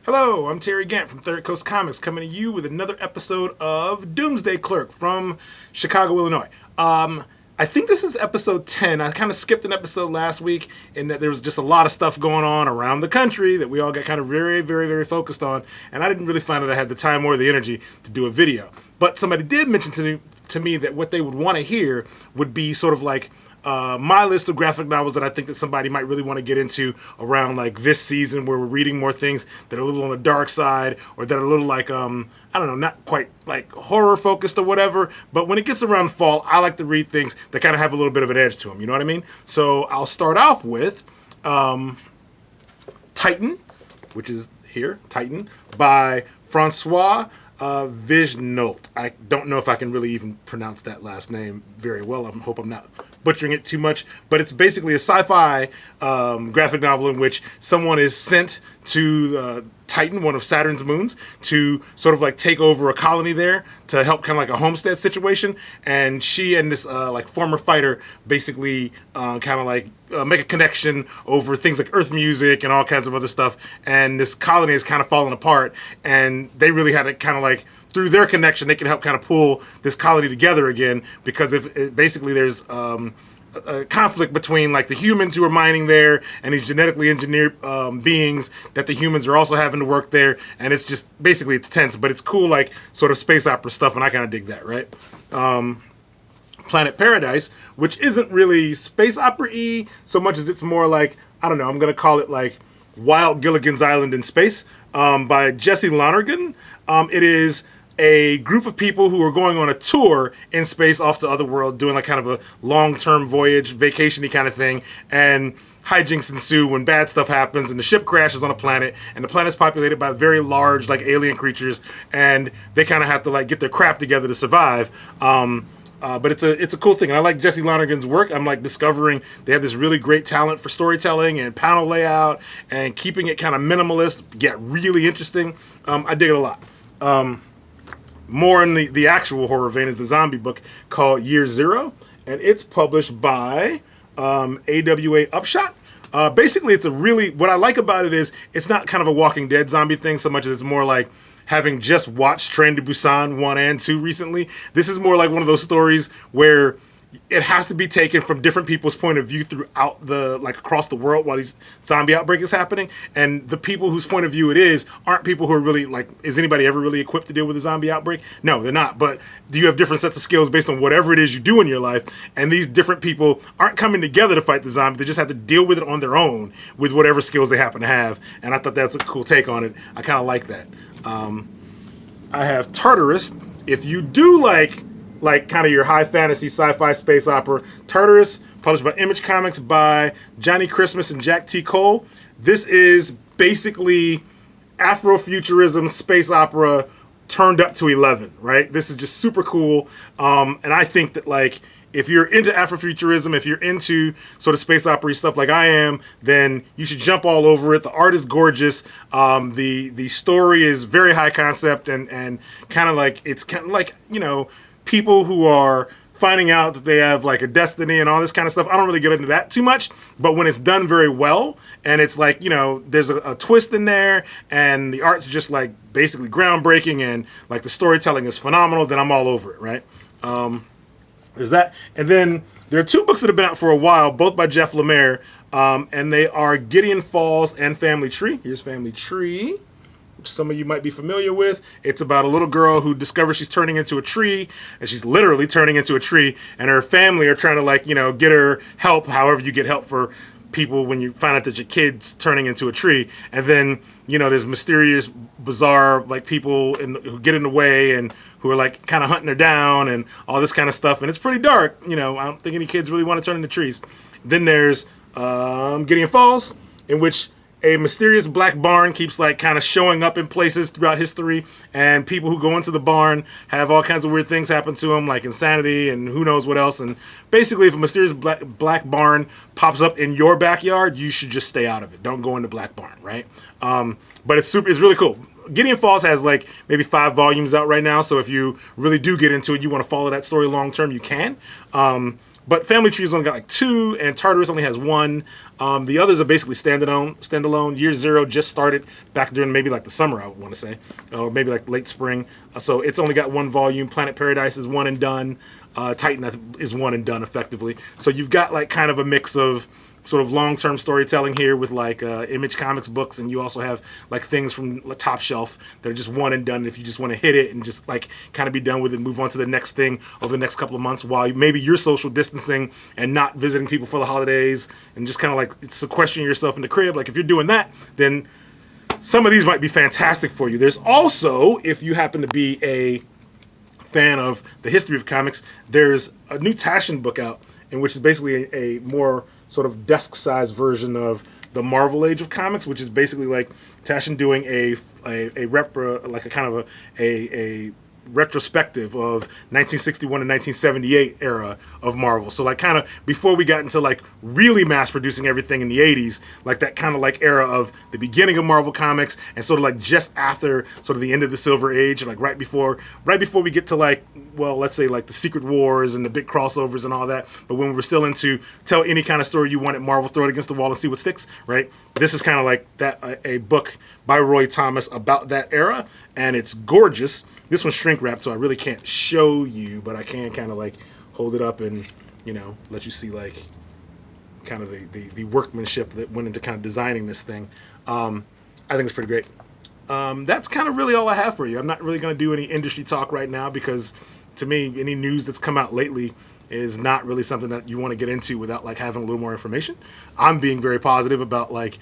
Hello, I'm Terry Gant from Third Coast Comics, coming to you with another episode of Doomsday Clerk from Chicago, Illinois. I think this is episode 10. I kind of skipped an episode last week in that there was just a lot of stuff going on around the country that we all got kind of very focused on, and I didn't really find that I had the time or the energy to do a video. But somebody did mention to me that what they would want to hear would be sort of like my list of graphic novels that I think that somebody might really want to get into around like this season, where we're reading more things that are a little on the dark side, or that are a little like I don't know, not quite like horror focused or whatever. But when it gets around fall, I like to read things that kind of have a little bit of an edge to them. You know what I mean? So I'll start off with Titan, which is here, Titan, by Francois Vignault. I don't know if I can really even pronounce that last name very well. I hope I'm not butchering it too much, but it's basically a sci-fi graphic novel in which someone is sent to Titan, one of Saturn's moons, to sort of like take over a colony there to help kind of like a homestead situation. And she and this like former fighter basically kind of like make a connection over things like earth music and all kinds of other stuff. And this colony is kind of falling apart, and they really had to kind of like, through their connection, they can help kind of pull this colony together again, because if basically there's a conflict between like the humans who are mining there and these genetically engineered beings that the humans are also having to work there, and it's just basically it's tense, but it's cool, like sort of space opera stuff, and I kind of dig that, right? Planet Paradise, which isn't really space opera-y so much as it's more like, I don't know, I'm gonna call it like Wild Gilligan's Island in space, by Jesse Lonergan. It is a group of people who are going on a tour in space off to other world, doing like kind of a long-term voyage, vacation-y kind of thing, and hijinks ensue when bad stuff happens, and the ship crashes on a planet, and the planet's populated by very large like alien creatures, and they kind of have to like get their crap together to survive. But it's a cool thing, and I like Jesse Lonergan's work. I'm like discovering they have this really great talent for storytelling and panel layout and keeping it kind of minimalist, yet really interesting. I dig it a lot. More in the actual horror vein is the zombie book called Year Zero, and it's published by AWA Upshot. Basically, it's a really, what I like about it is it's not kind of a Walking Dead zombie thing so much as it's more like, having just watched Train to Busan 1 and 2 recently, this is more like one of those stories where it has to be taken from different people's point of view throughout the, like across the world while these zombie outbreak is happening. And the people whose point of view it is aren't people who are really like, is anybody ever really equipped to deal with a zombie outbreak? No, they're not. But do you have different sets of skills based on whatever it is you do in your life? And these different people aren't coming together to fight the zombie. They just have to deal with it on their own with whatever skills they happen to have. And I thought that's a cool take on it. I kind of like that. I have Tartarus. If you do like kind of your high fantasy sci-fi space opera, Tartarus, published by Image Comics by Johnny Christmas and Jack T. Cole. This is basically Afrofuturism space opera turned up to 11, right? This is just super cool. And I think that like, if you're into Afrofuturism, if you're into sort of space opera stuff like I am, then you should jump all over it. The art is gorgeous. The story is very high concept and kind of like, it's kind of like, you know, people who are finding out that they have like a destiny and all this kind of stuff. I don't really get into that too much, but when it's done very well and it's like, you know, there's a twist in there and the art's just like basically groundbreaking and like the storytelling is phenomenal, then I'm all over it, right? There's that. And then there are two books that have been out for a while, both by Jeff Lemire, and they are Gideon Falls and Family Tree. Here's Family Tree, which some of you might be familiar with. It's about a little girl who discovers she's turning into a tree, and she's literally turning into a tree, and her family are trying to like, you know, get her help, however you get help for people when you find out that your kid's turning into a tree. And then, you know, there's mysterious, bizarre, like people who get in the way and who are like kind of hunting her down and all this kind of stuff. And it's pretty dark. You know, I don't think any kids really want to turn into trees. Then there's Gideon Falls, in which a mysterious black barn keeps like kind of showing up in places throughout history, and people who go into the barn have all kinds of weird things happen to them, like insanity and who knows what else. And basically, if a mysterious black barn pops up in your backyard, you should just stay out of it. Don't go in the black barn, right? But it's really cool. Gideon Falls has like maybe 5 volumes out right now, so if you really do get into it, you want to follow that story long term, you can. But Family Tree's only got like 2, and Tartarus only has 1. The others are basically standalone. Year Zero just started back during maybe like the summer, I would want to say, or maybe like late spring. So it's only got 1 volume. Planet Paradise is 1 and done. Titan is 1 and done effectively. So you've got like kind of a mix of sort of long-term storytelling here with like Image Comics books, and you also have like things from the top shelf that are just 1 and done. If you just want to hit it and just like kind of be done with it, move on to the next thing over the next couple of months while maybe you're social distancing and not visiting people for the holidays and just kind of like sequestering yourself in the crib. Like if you're doing that, then some of these might be fantastic for you. There's also, if you happen to be a fan of the history of comics, there's a new Taschen book out in which is basically a more sort of desk-sized version of the Marvel Age of Comics, which is basically like Taschen doing a retrospective of 1961 and 1978 era of Marvel. So like kind of before we got into like really mass producing everything in the 80s, like that kind of like era of the beginning of Marvel Comics and sort of like just after sort of the end of the Silver Age, like right before we get to like, well, let's say like the Secret Wars and the big crossovers and all that. But when we're still into tell any kind of story you want at Marvel, throw it against the wall and see what sticks, right? This is kind of like that, a book by Roy Thomas about that era, and it's gorgeous. This one's shrink wrapped, so I really can't show you, but I can kind of like hold it up and, you know, let you see like kind of the workmanship that went into kind of designing this thing. I think it's pretty great. That's kind of really all I have for you. I'm not really going to do any industry talk right now because to me, any news that's come out lately is not really something that you want to get into without like having a little more information. I'm being very positive about like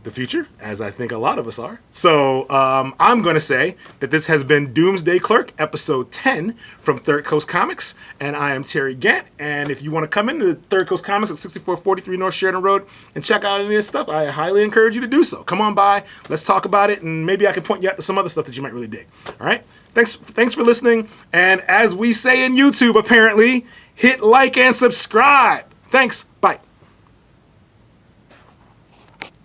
the future, as I think a lot of us are. So I'm going to say that this has been Doomsday Clerk, episode 10 from Third Coast Comics, and I am Terry Gant. And if you want to come into Third Coast Comics at 6443 North Sheridan Road and check out any of this stuff, I highly encourage you to do so. Come on by, let's talk about it, and maybe I can point you out to some other stuff that you might really dig. All right? Thanks for listening, and as we say in YouTube, apparently, hit like and subscribe. Thanks. Bye.